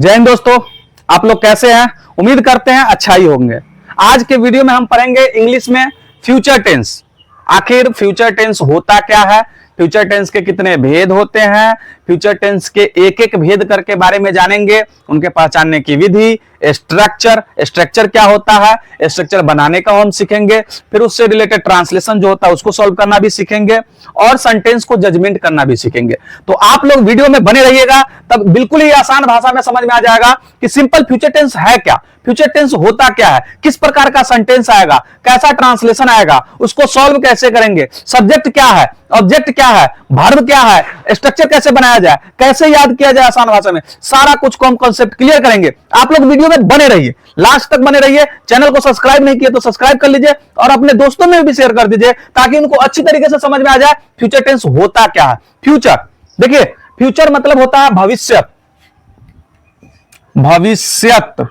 जय हिंद दोस्तों, आप लोग कैसे हैं? उम्मीद करते हैं अच्छा ही होंगे। आज के वीडियो में हम पढ़ेंगे इंग्लिश में फ्यूचर टेंस। आखिर फ्यूचर टेंस होता क्या है, फ्यूचर टेंस के कितने भेद होते हैं, फ्यूचर टेंस के एक एक भेद करके बारे में जानेंगे, उनके पहचानने की विधि, स्ट्रक्चर क्या होता है, स्ट्रक्चर बनाने का हम सीखेंगे, फिर उससे रिलेटेड ट्रांसलेशन जो होता है उसको सॉल्व करना भी सीखेंगे और सेंटेंस को जजमेंट करना भी सीखेंगे। तो आप लोग वीडियो में बने रहिएगा, तब बिल्कुल ही आसान भाषा में समझ में आ जाएगा कि सिंपल फ्यूचर टेंस है क्या, फ्यूचर टेंस होता क्या है, किस प्रकार का सेंटेंस आएगा, कैसा ट्रांसलेशन आएगा, उसको सॉल्व कैसे करेंगे, सब्जेक्ट क्या है, ऑब्जेक्ट क्या है, वर्ब क्या है, स्ट्रक्चर कैसे बनाया जाए, कैसे याद किया जाए आसान भाषा में, सारा कुछ को हम कॉन्सेप्ट क्लियर करेंगे। आप लोग वीडियो में बने रहिए, लास्ट तक बने रहिए। चैनल को सब्सक्राइब नहीं किया तो सब्सक्राइब कर लीजिए और अपने दोस्तों में भी शेयर कर दीजिए ताकि उनको अच्छी तरीके से समझ में आ जाए फ्यूचर टेंस होता क्या है। फ्यूचर, देखिए फ्यूचर मतलब होता है भविष्य, भविष्यत,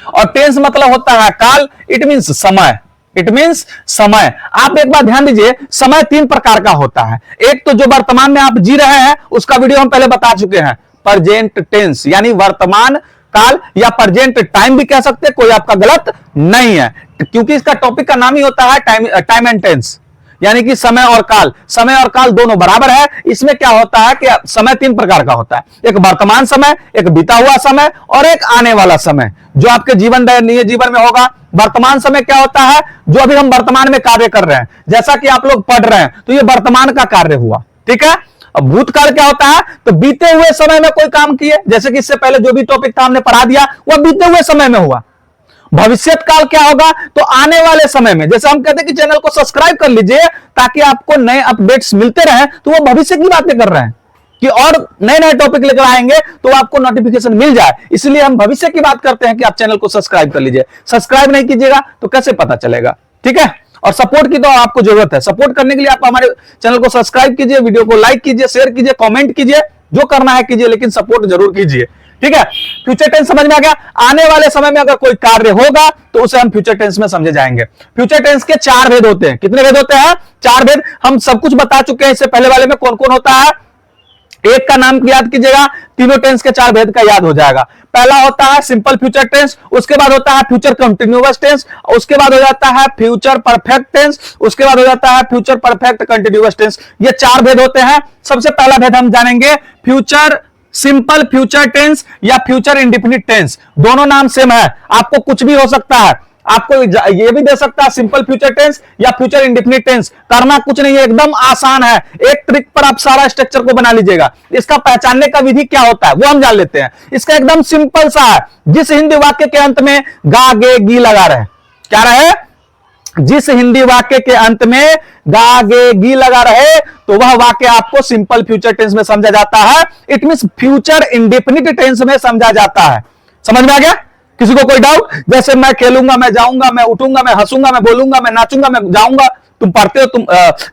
और टेंस मतलब होता है काल, इट मींस समय, इट मींस समय। आप एक बार ध्यान दीजिए, समय तीन प्रकार का होता है। एक तो जो वर्तमान में आप जी रहे हैं उसका वीडियो हम पहले बता चुके हैं, प्रेजेंट टेंस यानी वर्तमान काल, या प्रेजेंट टाइम भी कह सकते हैं, कोई आपका गलत नहीं है क्योंकि इसका टॉपिक का नाम ही होता है टाइम एंड टेंस, यानी कि समय और काल। समय और काल दोनों बराबर है। इसमें क्या होता है कि समय तीन प्रकार का होता है, एक वर्तमान समय, एक बीता हुआ समय और एक आने वाला समय जो आपके जीवन में होगा। वर्तमान समय क्या होता है, जो अभी हम वर्तमान में कार्य कर रहे हैं, जैसा कि आप लोग पढ़ रहे हैं तो ये वर्तमान का कार्य हुआ, ठीक है। अब भूतकाल क्या होता है, तो बीते हुए समय में कोई काम किए, जैसे कि इससे पहले जो भी टॉपिक था हमने पढ़ा दिया वह बीते हुए समय में हुआ। भविष्यत काल क्या होगा, तो आने वाले समय में। जैसे हम कहते हैं कि चैनल को सब्सक्राइब कर लीजिए ताकि आपको नए अपडेट्स मिलते रहे, तो वो भविष्य की बातें कर रहे हैं कि और नए नए टॉपिक लेकर आएंगे तो आपको नोटिफिकेशन मिल जाए, इसलिए हम भविष्य की बात करते हैं कि आप चैनल को सब्सक्राइब कर लीजिए। सब्सक्राइब नहीं कीजिएगा तो कैसे पता चलेगा, ठीक है। और सपोर्ट की तो आपको जरूरत है, सपोर्ट करने के लिए आप हमारे चैनल को सब्सक्राइब कीजिए, वीडियो को लाइक कीजिए, शेयर कीजिए, कमेंट कीजिए, जो करना है कीजिए, लेकिन सपोर्ट जरूर कीजिए, ठीक है। फ्यूचर टेंस समझ में आ गया। आने वाले समय में अगर कोई कार्य होगा तो उसे हम फ्यूचर टेंस में समझे जाएंगे। फ्यूचर टेंस के चार भेद होते हैं। कितने भेद होते हैं? चार भेद। हम सब कुछ बता चुके हैं इससे पहले वाले में कौन कौन होता है। एक का नाम याद कीजिएगा, तीनों टेंस के चार भेद का याद हो जाएगा। पहला होता है सिंपल फ्यूचर टेंस, उसके बाद होता है फ्यूचर कंटिन्यूअस टेंस, उसके बाद हो जाता है फ्यूचर परफेक्ट टेंस, उसके बाद हो जाता है फ्यूचर परफेक्ट कंटिन्यूअस टेंस। ये चार भेद होते हैं। सबसे पहला भेद हम जानेंगे फ्यूचर सिंपल फ्यूचर टेंस या फ्यूचर इंडेफिनिट टेंस। दोनों नाम सेम है, आपको कुछ भी हो सकता है, आपको ये भी दे सकता है सिंपल फ्यूचर टेंस या फ्यूचर इंडेफिनिट टेंस। करना कुछ नहीं है, एकदम आसान है। एक ट्रिक पर आप सारा स्ट्रक्चर को बना लीजिएगा। इसका पहचानने का विधि क्या होता है वो हम जान लेते हैं। इसका एकदम सिंपल सा है, जिस हिंदी वाक्य के अंत में गा गे गी लगा रहे, क्या रहे, जिस हिंदी वाक्य के अंत में गा गे गी लगा रहे तो वह वाक्य आपको सिंपल फ्यूचर टेंस में समझा जाता है। It means future indefinite tense में समझा जाता है। समझ में आ गया? किसी को कोई डाउट? जैसे मैं खेलूंगा, मैं जाऊंगा, मैं उठूंगा, मैं हंसूंगा, मैं बोलूंगा, मैं नाचूंगा, मैं जाऊंगा। तुम पढ़ते हो,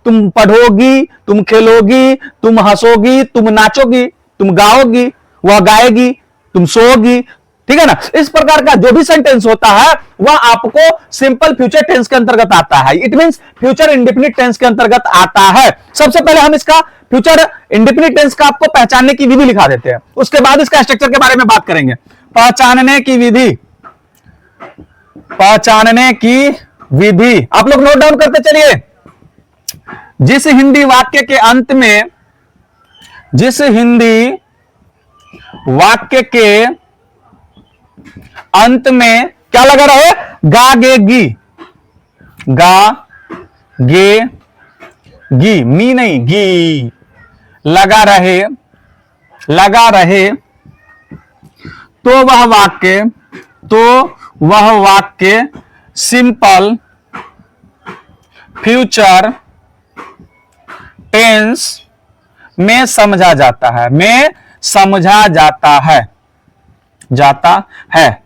तुम पढ़ोगी, तुम खेलोगी, तुम हंसोगी, तुम नाचोगी, तुम गाओगी, वह गाएगी, तुम सोओगी, ठीक है ना। इस प्रकार का जो भी सेंटेंस होता है वह आपको सिंपल फ्यूचर टेंस के अंतर्गत आता है। It means future indefinite tense के अंतर्गत आता है। सबसे पहले हम इसका फ्यूचर इंडेफिनिट टेंस का आपको पहचानने की विधि लिखा देते हैं, उसके बाद इसका स्ट्रक्चर के बारे में बात करेंगे। पहचानने की विधि, पहचानने की विधि आप लोग नोट डाउन करते चलिए। जिस हिंदी वाक्य के अंत में, जिस हिंदी वाक्य के अंत में क्या लगा रहे, गा गे गी, गा गे गी, मी नहीं गी, लगा रहे, लगा रहे, तो वह वाक्य सिंपल फ्यूचर टेंस में समझा जाता है, में समझा जाता है।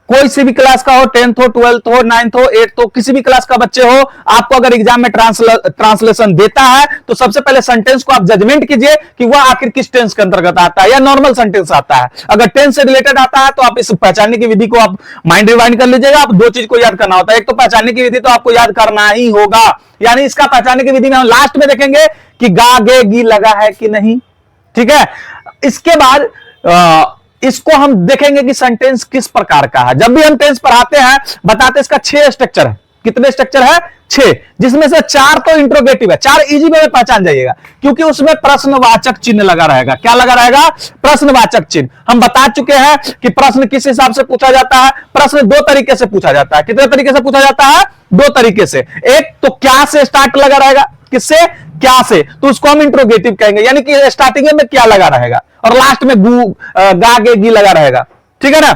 कोई सी भी क्लास का हो, 10th हो, 12th हो, 9th हो, 8th हो, किसी भी क्लास का बच्चे हो, आपको अगर एग्जाम में ट्रांसलेशन देता है तो सबसे पहले सेंटेंस को आप जजमेंट कीजिए कि वह आखिर किस टेंस के अंतर्गत आता है या नॉर्मल सेंटेंस आता है। अगर टेंस से रिलेटेड आता है तो आप इस पहचानने की विधि को आप माइंड रिवाइंड कर लीजिएगा। आप दो चीज को याद करना होता है, एक तो पहचानने की विधि तो आपको याद करना ही होगा, यानी इसका पहचानने की विधि में हम लास्ट में देखेंगे कि गा गे गी लगा है कि नहीं, ठीक है। इसके बाद इसको हम देखेंगे कि सेंटेंस किस प्रकार का है। जब भी हम टेंस पढ़ाते हैं बताते हैं इसका 6 स्ट्रक्चर है। कितने स्ट्रक्चर है? 6, जिसमें से 4 तो इंट्रोगेटिव है। 4 इजी वे में पहचान जाइएगा क्योंकि उसमें प्रश्नवाचक चिन्ह लगा रहेगा। क्या लगा रहेगा? प्रश्नवाचक चिन्ह। हम बता चुके हैं कि प्रश्न किस हिसाब से पूछा जाता है। प्रश्न 2 तरीके से पूछा जाता है। कितने तरीके से पूछा जाता है? 2 तरीके से। एक तो क्या से स्टार्ट लगा रहेगा, किससे? क्या से, तो उसको हम इंट्रोगेटिव कहेंगे, यानी कि स्टार्टिंग में क्या लगा रहेगा और लास्ट में गु गा गे गी लगा रहेगा। ठीक है ना।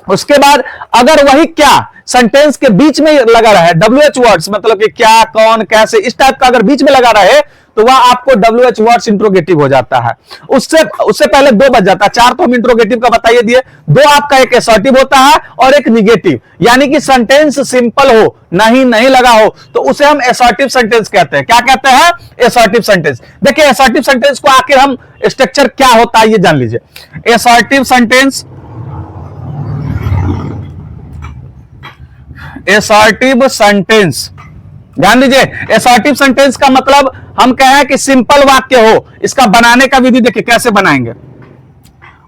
उसके बाद अगर वही क्या सेंटेंस के बीच में लगा रहे, WH वर्ड्स मतलब कि क्या, कौन, कैसे, इस टाइप का अगर बीच में लगा रहे तो वह आपको WH वर्ड्स इंट्रोगेटिव हो जाता है। उससे पहले 2 बच जाता है। 4 तो हम इंट्रोगेटिव का बताइए दिए। 2 आपका एक असर्टिव होता है और एक निगेटिव, यानी कि सेंटेंस सिंपल हो, नहीं लगा हो तो उसे हम असर्टिव सेंटेंस कहते हैं। क्या कहते हैं? Assertive sentence. देखिए असर्टिव सेंटेंस को आखिर हम स्ट्रक्चर क्या होता है ये जान लीजिए। असर्टिव सेंटेंस, असर्टिव सेंटेंस, ध्यान दीजिए। असर्टिव सेंटेंस का मतलब हम कहें कि सिंपल वाक्य हो। इसका बनाने का विधि देखिए कैसे बनाएंगे।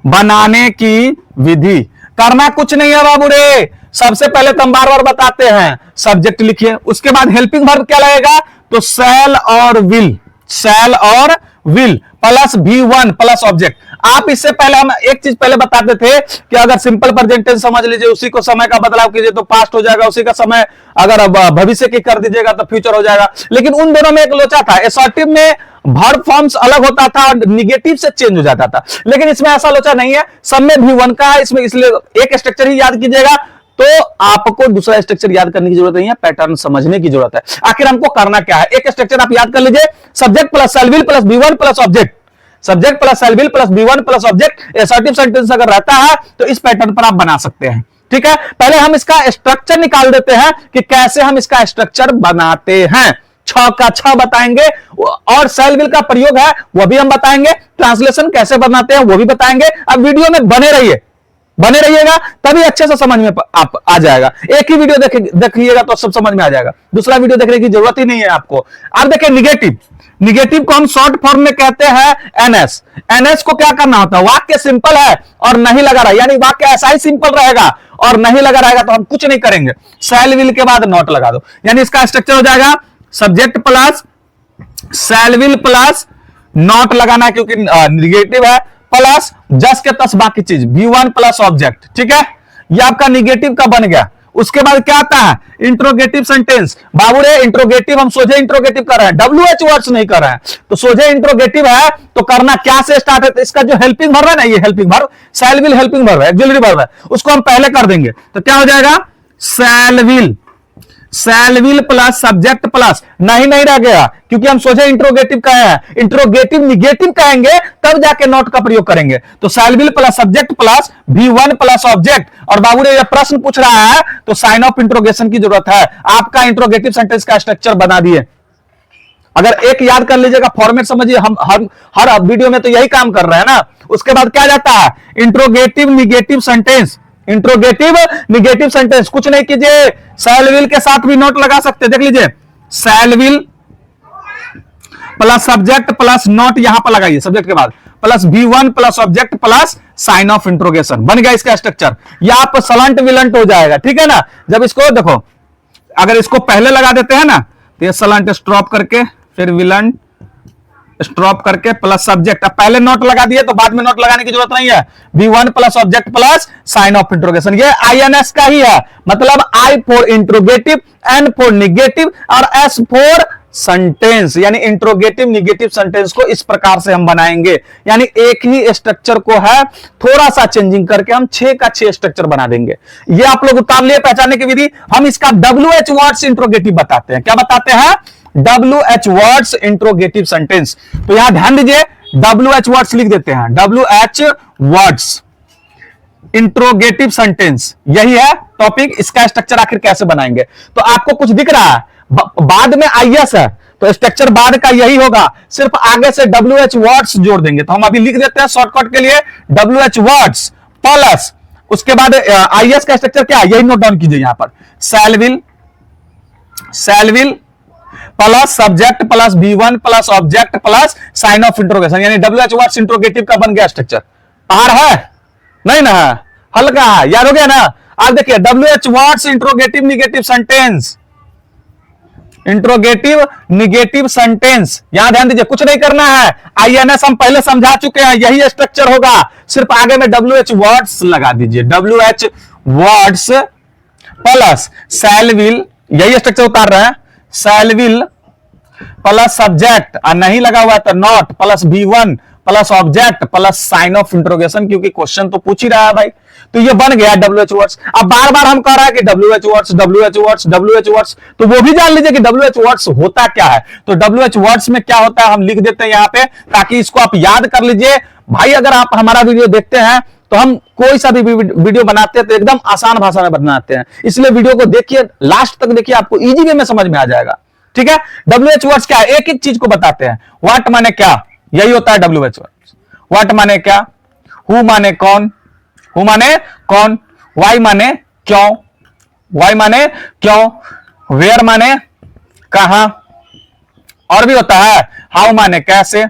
बनाने की विधि करना कुछ नहीं है बाबू रे। सबसे पहले तो हम बार बार बताते हैं सब्जेक्ट लिखिए, उसके बाद हेल्पिंग वर्ब क्या लगेगा? तो शैल और विल, शैल और will plus V1 plus object. आप इससे पहले हम एक चीज पहले बताते थे कि अगर सिंपल प्रेजेंट टेंस समझ लीजिए, उसी को समय का बदलाव कीजिए तो पास्ट हो जाएगा, उसी का समय अगर भविष्य की कर दीजिएगा तो फ्यूचर हो जाएगा। लेकिन उन दोनों में एक लोचा था। असर्टिव में वर्ब फॉर्म्स अलग होता था और निगेटिव से चेंज हो जाता था, लेकिन इसमें ऐसा लोचा नहीं है। सब में V1 का है इसमें, इसलिए एक स्ट्रक्चर ही याद कीजिएगा तो आपको दूसरा स्ट्रक्चर याद करने की जरूरत नहीं है, पैटर्न समझने की जरूरत है। आखिर हमको करना क्या है? एक स्ट्रक्चर आप याद कर लीजिए, subject plus shell will plus V1 plus object. Subject plus shell will plus V1 plus object assertive sentence अगर रहता है तो इस पैटर्न पर आप बना सकते हैं। ठीक है, पहले हम इसका स्ट्रक्चर निकाल देते हैं कि कैसे हम इसका स्ट्रक्चर बनाते हैं। 6 का 6 बताएंगे और शैल विल का प्रयोग है वो भी हम बताएंगे। ट्रांसलेशन कैसे बनाते हैं वो भी बताएंगे। अब वीडियो में बने रहिएगा तभी अच्छे से समझ में आप आ जाएगा। एक ही वीडियो देखिएगा तो सब समझ में आ जाएगा, दूसरा वीडियो देखने की जरूरत ही नहीं है आपको। अब देखिए निगेटिव को हम शॉर्ट फॉर्म में कहते हैं NS। NS को क्या करना होता है? वाक्य सिंपल है और नहीं लगा रहा, यानी वाक्य ऐसा ही सिंपल रहेगा और नहीं लगा रहेगा तो हम कुछ नहीं करेंगे, शैल विल के बाद नॉट लगा दो, यानी इसका स्ट्रक्चर हो जाएगा subject plus shell will plus not लगाना क्योंकि निगेटिव है, प्लस जस के तस बाकी चीज V1 प्लस ऑब्जेक्ट। ठीक है, ये आपका निगेटिव का बन गया। उसके बाद क्या आता है? Interrogative sentence. बाबू रे इंट्रोगेटिव हम सोझे इंट्रोगेटिव कर रहे हैं, WH वर्ड्स नहीं कर रहे हैं, तो सोझे इंट्रोगेटिव है तो करना क्या से स्टार्ट है? तो इसका जो हेल्पिंग वर्ब है ना, ये helping verb shell will helping verb है, ऑक्सिलरी वर्ब है, उसको हम पहले कर देंगे तो क्या हो जाएगा? शैल विल प्लस सब्जेक्ट प्लस नहीं रह गया क्योंकि हम सोचे इंट्रोगेटिव कहे हैं। इंट्रोगेटिव निगेटिव कहेंगे तब जाके नॉट का प्रयोग करेंगे, तो शैल will plus subject plus V1 plus object. और बाबू ने यह प्रश्न पूछ रहा है तो साइन ऑफ इंट्रोगेशन की जरूरत है। आपका इंट्रोगेटिव सेंटेंस का स्ट्रक्चर बना दिए। अगर एक याद कर लीजिएगा, फॉर्मेट समझिए, हम हर वीडियो में तो यही काम कर रहे हैं ना। उसके बाद क्या जाता है? Interrogative negative sentence. Interrogative negative sentence कुछ नहीं कीजिए, शैल विल के साथ भी नोट लगा सकते, देख लीजिए, शैल will plus subject plus note यहां पर लगाइए, सब्जेक्ट के बाद plus V1 plus object plus sign of interrogation. बन गया इसका स्ट्रक्चर। यह आप सलंट विलंट हो जाएगा। ठीक है ना, जब इसको देखो, अगर इसको पहले लगा देते हैं ना तो ये सलंट स्ट्रॉप करके फिर विलंट स्ट्रॉप करके प्लस सब्जेक्ट। अब पहले नोट लगा दिए तो बाद में नोट लगाने की जरूरत नहीं है। V1 plus object plus sign of interrogation, ये INS का ही है, मतलब I for interrogative, N for negative और S फॉर सेंटेंस, यानी इंट्रोगेटिव निगेटिव सेंटेंस को इस प्रकार से हम बनाएंगे। यानी एक ही स्ट्रक्चर को है थोड़ा सा चेंजिंग करके हम 6 का 6 स्ट्रक्चर बना देंगे। ये आप लोग उतार लिए पहचानने की विधि। हम इसका WH वर्ड्स इंट्रोगेटिव बताते हैं। क्या बताते हैं? WH words interrogative sentence. तो यहां ध्यान दीजिए, WH वर्ड्स लिख देते हैं, WH वर्ड्स इंट्रोगेटिव सेंटेंस, यही है टॉपिक। इसका स्ट्रक्चर आखिर कैसे बनाएंगे? तो आपको कुछ दिख रहा है, बाद में IS है तो स्ट्रक्चर बाद का यही होगा, सिर्फ आगे से WH वर्ड्स जोड़ देंगे। तो हम अभी लिख देते हैं शॉर्टकट के लिए WH वर्ड्स प्लस उसके बाद IS का स्ट्रक्चर क्या है, यही नोट डाउन कीजिए यहां पर, शैल will plus subject plus V1 plus object plus sign of interrogation, यानी WH वर्ड्स इंट्रोगेटिव का बन गया स्ट्रक्चर। आर है नहीं ना, हल्का है, याद हो गया ना। अब देखिए WH what's interrogative negative sentence, interrogative negative sentence, यहां ध्यान दीजिए, कुछ नहीं करना है। INS हम पहले समझा चुके हैं, यही स्ट्रक्चर होगा, सिर्फ आगे में WH वर्ड्स लगा दीजिए, WH words plus shell will, यही स्ट्रक्चर उतार रहे हैं, शैल विल प्लस सब्जेक्ट, और नहीं लगा हुआ है तो not plus V1 plus object plus sign of interrogation, क्योंकि क्वेश्चन तो पूछ ही रहा है भाई। तो ये बन गया WH वर्ड्स। अब बार बार हम कह रहा है कि WH words, WH words, WH words, तो वो भी जान लीजिए कि WH वर्ड्स होता क्या है। तो WH वर्ड्स में क्या होता है हम लिख देते हैं यहां पे, ताकि इसको आप याद कर लीजिए भाई। अगर आप हमारा वीडियो देखते हैं तो हम कोई सा भी वीडियो बनाते हैं तो एकदम आसान भाषा में बनाते हैं, इसलिए वीडियो को देखिए, लास्ट तक देखिए, आपको इजी वे में समझ में आ जाएगा। ठीक है, WH वर्ड्स क्या है, एक एक चीज को बताते हैं। व्हाट माने क्या, यही होता है WH वर्ड्स। व्हाट माने क्या, हु माने कौन, हु माने कौन, वाई माने क्यों, वाई माने क्यों, वेयर माने कहां, और भी होता है हाउ माने कैसे,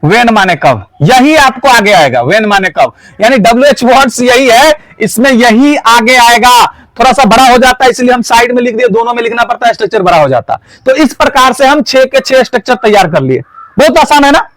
वेन माने कब, यही आपको आगे आएगा, वेन माने कब, यानी WH वर्ड्स यही है, इसमें यही आगे आएगा। थोड़ा सा बड़ा हो जाता है इसलिए हम साइड में लिख दिए, दोनों में लिखना पड़ता है, स्ट्रक्चर बड़ा हो जाता। तो इस प्रकार से हम 6 के 6 स्ट्रक्चर तैयार कर लिए, बहुत आसान है ना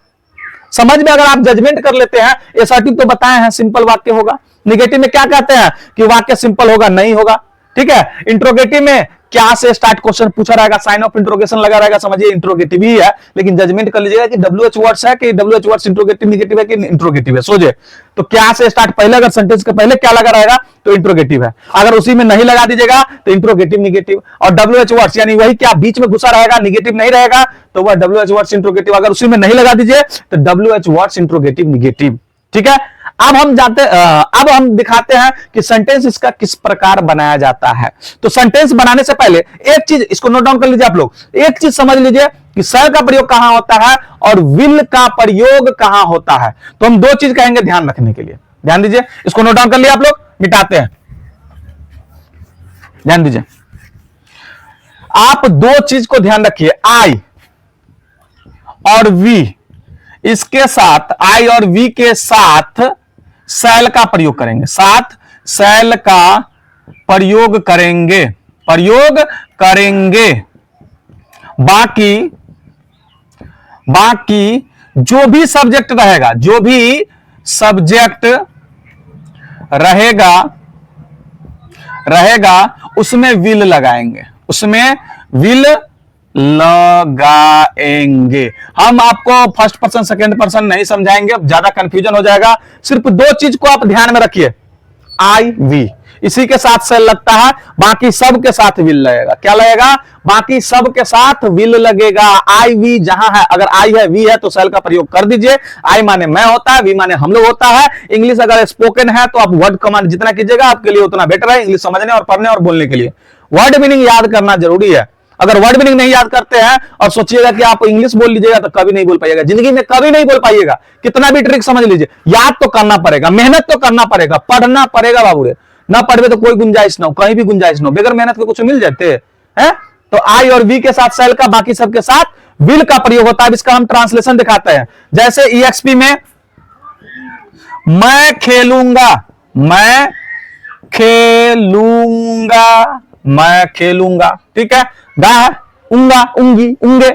समझ में। अगर आप जजमेंट कर लेते हैं, एसर्टिव तो बताए हैं सिंपल वाक्य होगा, निगेटिव में क्या कहते हैं कि वाक्य सिंपल होगा, नहीं होगा। ठीक है, इंट्रोगेटिव में क्या से स्टार्ट क्वेश्चन पूछा रहेगा, साइन ऑफ इंट्रोगेशन लगा रहेगा, समझिए इंट्रोगेटिव ही है, लेकिन जजमेंट कर लीजिएगा कि WH वर्ड्स है कि WH वर्ड्स इंट्रोगेटिव निगेटिव है कि इंट्रोगेटिव है। सोचे तो क्या से स्टार्ट, पहले अगर सेंटेंस के पहले क्या लगा रहेगा तो इंट्रोगेटिव है, अगर उसी में नहीं लगा दीजिएगा तो इंट्रोगेटिव निगेटिव, और WH वर्ड्स यानी वही क्या बीच में घुसा रहेगा, निगेटिव नहीं रहेगा तो वह WH वर्ड्स इंट्रोगेटिव, अगर उसी में नहीं लगा दीजिए तो WH वर्ड्स इंट्रोगेटिव निगेटिव। ठीक है, अब हम दिखाते हैं कि सेंटेंस इसका किस प्रकार बनाया जाता है। तो सेंटेंस बनाने से पहले एक चीज इसको नोट डाउन कर लीजिए आप लोग, एक चीज समझ लीजिए कि शैल का प्रयोग कहां होता है और विल का प्रयोग कहां होता है। तो हम 2 चीज कहेंगे ध्यान रखने के लिए, ध्यान दीजिए, इसको नोट डाउन कर लिया आप लोग, मिटाते हैं, ध्यान दीजिए। आप 2 चीज को ध्यान रखिए, आई और वी, इसके साथ आई और वी के साथ शैल का प्रयोग करेंगे, साथ शैल का प्रयोग करेंगे, प्रयोग करेंगे। बाकी जो भी सब्जेक्ट रहेगा, जो भी सब्जेक्ट रहेगा उसमें विल लगाएंगे, उसमें विल लगाएंगे। हम आपको फर्स्ट पर्सन सेकंड पर्सन नहीं समझाएंगे, ज्यादा कंफ्यूजन हो जाएगा। सिर्फ 2 चीज को आप ध्यान में रखिए, आई वी, इसी के साथ शैल लगता है, बाकी सब के साथ विल लगेगा। क्या लगेगा, बाकी सब के साथ विल लगेगा। आई वी जहां है, अगर आई है वी है तो शैल का प्रयोग कर दीजिए। आई माने मैं होता है, वी माने हम लोग होता है। इंग्लिश अगर स्पोकन है तो आप वर्ड कमांड जितना कीजिएगा आपके लिए उतना बेटर है, इंग्लिश समझने और पढ़ने और बोलने के लिए। वर्ड मीनिंग याद करना जरूरी है, अगर वर्ड मीनिंग नहीं याद करते हैं और सोचिएगा कि आप इंग्लिश बोल लीजिएगा तो कभी नहीं बोल पाइएगा, जिंदगी में कभी नहीं बोल पाइएगा। कितना भी ट्रिक समझ लीजिए, याद तो करना पड़ेगा, मेहनत तो करना पड़ेगा, पढ़ना पड़ेगा बाबू रे, ना पढ़वे तो कोई गुंजाइश ना हो, कहीं भी गुंजाइश ना हो, बगैर मेहनत के कुछ मिल जाते हैं। तो आई और वी के साथ शैल का, बाकी सबके साथ विल का प्रयोग होता है। इसका हम ट्रांसलेशन दिखाते हैं, जैसे EXP में मैं खेलूंगा, मैं खेलूंगा, मैं खेलूंगा। ठीक है, गा है उंगा उंगी उंगे,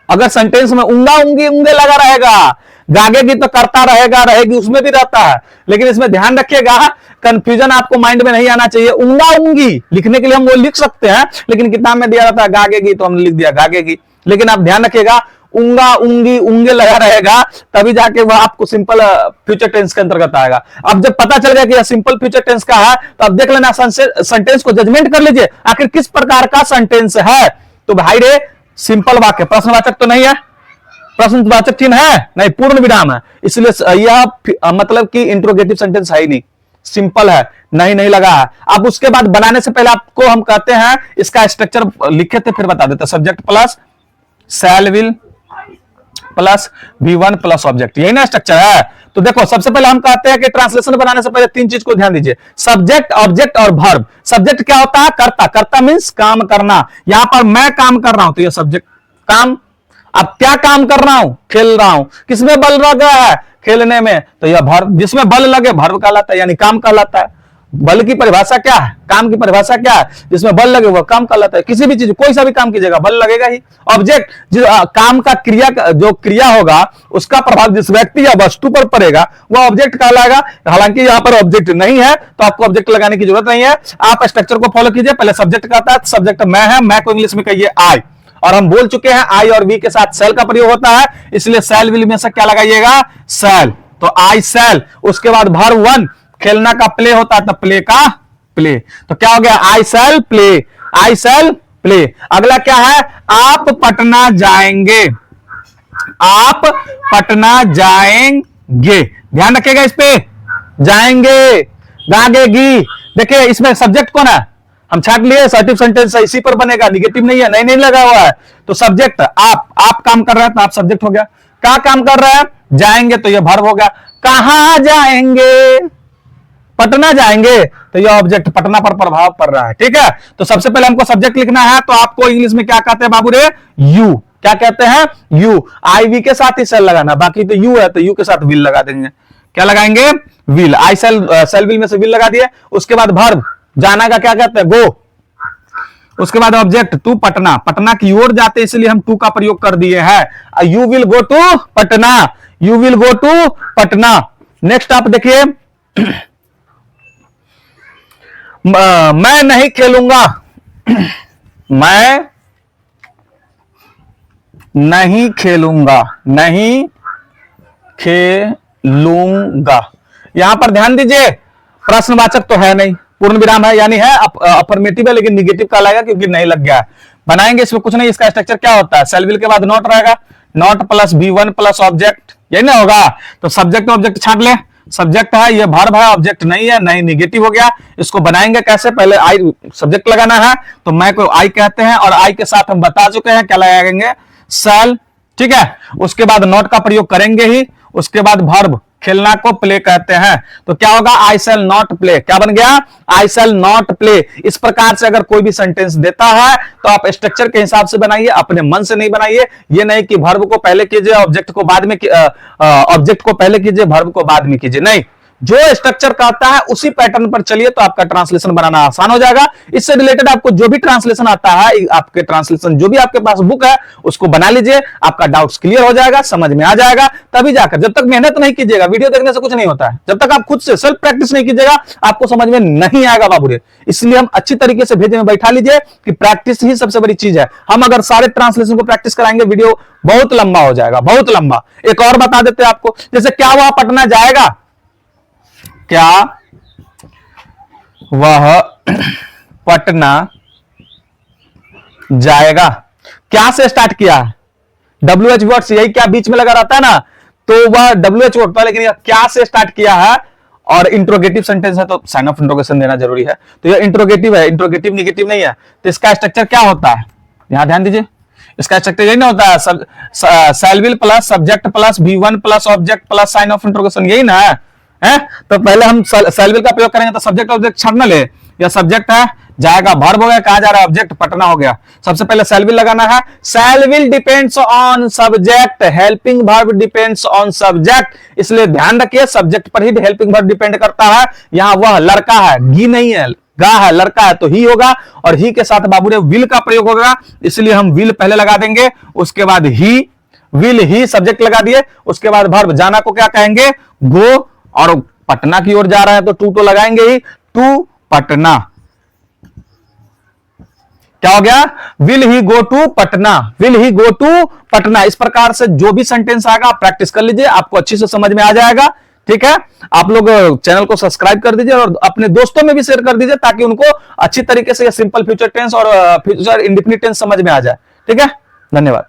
अगर सेंटेंस में उंगा उंगी उंगे लगा रहेगा, गागेगी तो करता रहेगा रहेगी उसमें भी रहता है, लेकिन इसमें ध्यान रखिएगा कंफ्यूजन आपको माइंड में नहीं आना चाहिए। उंगा उंगी लिखने के लिए हम वो लिख सकते हैं, लेकिन किताब में दिया रहता है गागेगी तो हमने लिख दिया गागेगी, लेकिन आप ध्यान रखिएगा उंगा उंगी उंगे लगा रहेगा, तभी जाके वह आपको सिंपल फ्यूचर टेंस के अंतर्गत आएगा। अब जब पता चल गया कि यह सिंपल फ्यूचर टेंस का है तो अब देख लेना, सेंटेंस को जजमेंट कर लीजिए आखिर किस प्रकार का सेंटेंस है। तो भाई रे सिंपल वाक्य, प्रश्नवाचक तो नहीं है, प्रश्नवाचक चिन्ह है नहीं, पूर्ण विराम है, इसलिए यह मतलब कि इंट्रोगेटिव सेंटेंस है ही नहीं, सिंपल है, नहीं लगा है। अब उसके बाद बनाने से पहले आपको हम कहते हैं इसका स्ट्रक्चर लिखे थे, फिर बता देते हैं। Subject plus shell will plus V1 plus object, यही ना स्ट्रक्चर है। तो देखो सबसे पहले हम कहते हैं कि ट्रांसलेशन बनाने से पहले 3 चीज को ध्यान दीजिए, सब्जेक्ट ऑब्जेक्ट और वर्ब। सब्जेक्ट क्या होता है, कर्ता, कर्ता मींस काम करना। यहां पर मैं काम कर रहा हूं तो यह सब्जेक्ट काम। अब क्या काम कर रहा हूं, खेल रहा हूं, किसमें बल लगा है, खेलने में, तो यह भर्व, जिसमें बल लगे भर्व कहलाता है, यानी काम कहलाता है। बल की परिभाषा क्या है, काम की परिभाषा क्या है, जिसमें बल लगे वह काम कहलाता है। किसी भी चीज, कोई सा भी काम कीजिएगा बल लगेगा ही। ऑब्जेक्ट, जो काम का जो क्रिया होगा उसका प्रभाव जिस व्यक्ति या वस्तु पर पड़ेगा वह ऑब्जेक्ट कहलाएगा। हालांकि यहाँ पर ऑब्जेक्ट नहीं है तो आपको ऑब्जेक्ट लगाने की जरूरत नहीं है। आप स्ट्रक्चर को फॉलो कीजिए। पहले सब्जेक्ट कहता है, सब्जेक्ट मैं है, मैं को इंग्लिश में कहिए आई, और हम बोल चुके हैं आई और वी के साथ सेल का प्रयोग होता है, इसलिए सेल विल में से क्या लगाइएगा, सेल। तो आई सेल। उसके बाद वर्ब वन, खेलना का प्ले होता है तो प्ले का प्ले, तो क्या हो गया, आई सेल प्ले, आई सेल प्ले। अगला क्या है, आप पटना जाएंगे, आप पटना जाएंगे, ध्यान रखिएगा इस पे, जाएंगे, गागेगी। देखिए इसमें सब्जेक्ट कौन है, हम छाट लिए, असर्टिव सेंटेंस है, इसी पर बनेगा, निगेटिव नहीं है, नहीं लगा हुआ है। तो सब्जेक्ट आप काम कर रहे हैं तो आप सब्जेक्ट हो गया। क्या काम कर रहे हैं, जाएंगे, तो यह वर्ब हो गया। कहां जाएंगे, पटना जाएंगे, तो यह ऑब्जेक्ट पटना पर प्रभाव पड़ रहा है। ठीक है, तो सबसे पहले हमको सब्जेक्ट लिखना है, तो आपको इंग्लिश में क्या कहते हैं बाबू रे, यू। क्या कहते हैं, यू। आई वी के साथ ही सेल लगाना, बाकी तो यू है तो यू के साथ विल लगा देंगे। क्या लगाएंगे, will. I shall, shall will में से विल लगा दिए। उसके बाद वर्ब, जाना का क्या कहते हैं, गो। उसके बाद ऑब्जेक्ट टू पटना, पटना की ओर जाते इसलिए हम टू का प्रयोग कर दिए हैं। You will go to Patna, you will go to Patna. Next आप देखिए, मैं नहीं खेलूंगा, मैं नहीं खेलूंगा, नहीं खेलूंगा। यहां पर ध्यान दीजिए, प्रश्नवाचक तो है नहीं, पूर्ण विराम है, यानी है अफर्मेटिव है लेकिन निगेटिव कहलाएगा क्योंकि नहीं लग गया है। बनाएंगे इसमें कुछ नहीं, इसका स्ट्रक्चर क्या होता है, सेल विल के बाद नॉट रहेगा, not plus B1 plus object, यही ना होगा। तो सब्जेक्ट ऑब्जेक्ट छांट ले, सब्जेक्ट है, ये वर्ब है, ऑब्जेक्ट नहीं है, नहीं निगेटिव हो गया। इसको बनाएंगे कैसे, पहले आई सब्जेक्ट लगाना है, तो मैं को आई कहते हैं, और आई के साथ हम बता चुके हैं क्या लगाएंगे, सेल। ठीक है, उसके बाद नॉट का प्रयोग करेंगे ही। उसके बाद वर्ब, खेलना को प्ले कहते हैं, तो क्या होगा, आई शैल नॉट प्ले। क्या बन गया, आई शैल नॉट प्ले। इस प्रकार से अगर कोई भी सेंटेंस देता है तो आप स्ट्रक्चर के हिसाब से बनाइए, अपने मन से नहीं बनाइए। ये नहीं कि वर्ब को पहले कीजिए, ऑब्जेक्ट को बाद में, ऑब्जेक्ट को पहले कीजिए, वर्ब को बाद में कीजिए, नहीं। जो स्ट्रक्चर कहता है उसी पैटर्न पर चलिए तो आपका ट्रांसलेशन बनाना आसान हो जाएगा। इससे रिलेटेड आपको जो भी ट्रांसलेशन आता है, आपके ट्रांसलेशन जो भी आपके पास बुक है उसको बना लीजिए, आपका डाउट्स क्लियर हो जाएगा, समझ में आ जाएगा। तभी जाकर, जब तक मेहनत नहीं कीजिएगा, वीडियो देखने से कुछ नहीं होता है, जब तक आप खुद से सेल्फ प्रैक्टिस नहीं कीजिएगा आपको समझ में नहीं आएगा बाबूरे। इसलिए हम अच्छी तरीके से भेजे में बैठा लीजिए कि प्रैक्टिस ही सबसे बड़ी चीज है। हम अगर सारे ट्रांसलेशन को प्रैक्टिस कराएंगे वीडियो बहुत लंबा हो जाएगा, बहुत लंबा। एक और बता देते हैं आपको, जैसे क्या वह पटना जाएगा, क्या वह पटना जाएगा। क्या से स्टार्ट किया, WH वर्ड से, यही क्या बीच में लगा रहता है ना, तो वह WH वर्ड था, लेकिन यह क्या से स्टार्ट किया है, और इंट्रोगेटिव सेंटेंस है तो साइन ऑफ इंट्रोगेशन देना जरूरी है। तो यह इंट्रोगेटिव है, इंट्रोगेटिव निगेटिव नहीं है। तो इसका स्ट्रक्चर क्या होता है, यहां ध्यान दीजिए, इसका स्ट्रक्चर यही ना होता है, shall will plus subject plus B1 plus object plus sign of interrogation, यही ना है। तो पहले हम सेल विल का प्रयोग करेंगे, तो सब्जेक्ट ऑब्जेक्ट छाड़ना ले, या सब्जेक्ट है जाएगा, वर्ब हो गया, कहा जा रहा है ऑब्जेक्ट पटना हो गया। सबसे पहले सेल विल लगाना है, shall will depends on subject, helping verb depends on subject, इसलिए ध्यान रखिए सब्जेक्ट पर ही हेल्पिंग वर्ब डिपेंड करता है। यहां वह लड़का है, गी नहीं है, गा है, लड़का है तो ही होगा, और ही के साथ बाबू ने विल का प्रयोग होगा, इसलिए हम विल पहले लगा देंगे। उसके बाद ही, विल ही सब्जेक्ट लगा दिए। उसके बाद वर्ब, जाना को क्या कहेंगे, गो, और पटना की ओर जा रहा है तो टू तो लगाएंगे ही, टू पटना। क्या हो गया, will he go to Patna, will he go to Patna. इस प्रकार से जो भी सेंटेंस आएगा आप प्रैक्टिस कर लीजिए, आपको अच्छी से समझ में आ जाएगा। ठीक है, आप लोग चैनल को सब्सक्राइब कर दीजिए और अपने दोस्तों में भी शेयर कर दीजिए, ताकि उनको अच्छी तरीके से सिंपल फ्यूचर टेंस और फ्यूचर इंडेफिनिट टेंस समझ में आ जाए। ठीक है, धन्यवाद।